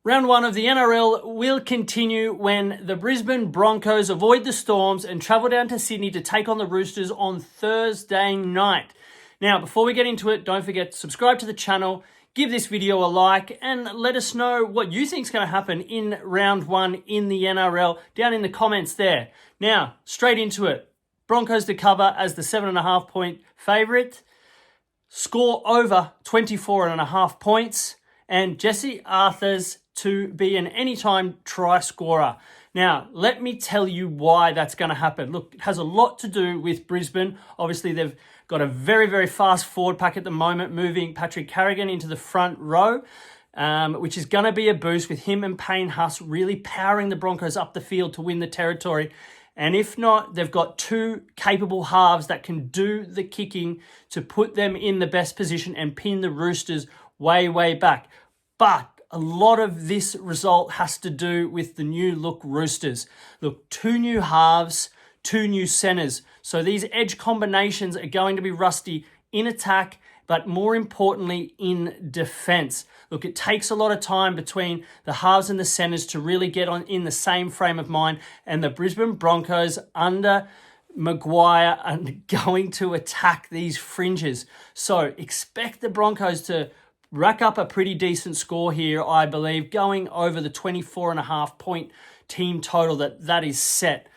Round one of the NRL will continue when the Brisbane Broncos avoid the Storms and travel down to Sydney to take on the Roosters on Thursday night. Now, before we get into it, don't forget to subscribe to the channel, give this video a like, and let us know what you think is going to happen in round one in the NRL down in the comments there. Now, straight into it. Broncos to cover as the 7.5 point favourite. Score over 24.5 points. And Jesse Arthurs to be an anytime try scorer. Now, let me tell you why that's going to happen. Look, it has a lot to do with Brisbane. Obviously, they've got a very, very fast forward pack at the moment, moving Patrick Carrigan into the front row, which is going to be a boost with him and Payne Haas really powering the Broncos up the field to win the territory. And if not, they've got two capable halves that can do the kicking to put them in the best position and pin the Roosters way, way back. But a lot of this result has to do with the new look Roosters. Look, two new halves, two new centers. So these edge combinations are going to be rusty in attack, but more importantly in defense. Look, it takes a lot of time between the halves and the centers to really get on in the same frame of mind. And the Brisbane Broncos under Maguire are going to attack these fringes. So expect the Broncos to rack up a pretty decent score here, I believe, going over the 24.5 point team total that is set.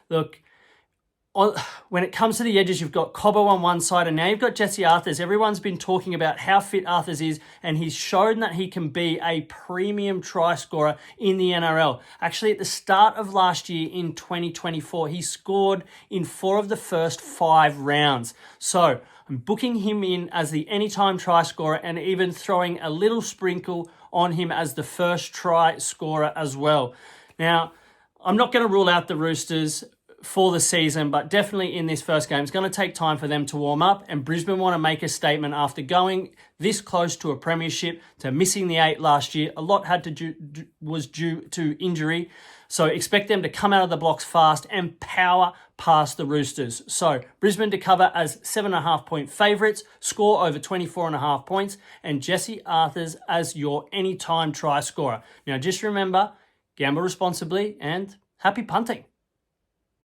Look, when it comes to the edges, you've got Cobbo on one side, and now you've got Jesse Arthurs. Everyone's been talking about how fit Arthurs is, and he's shown that he can be a premium try scorer in the NRL. Actually, at the start of last year in 2024, he scored in 4 of the first 5 rounds. So I'm booking him in as the anytime try scorer and even throwing a little sprinkle on him as the first try scorer as well. Now, I'm not going to rule out the Roosters for the season, but definitely in this first game, it's going to take time for them to warm up, and Brisbane want to make a statement after going this close to a premiership, to missing the 8 last year. A lot was due to injury, so expect them to come out of the blocks fast and power past the Roosters. So Brisbane to cover as 7.5 point favourites, score over 24.5 points, and Jesse Arthurs as your anytime try scorer. Now just remember, gamble responsibly and happy punting.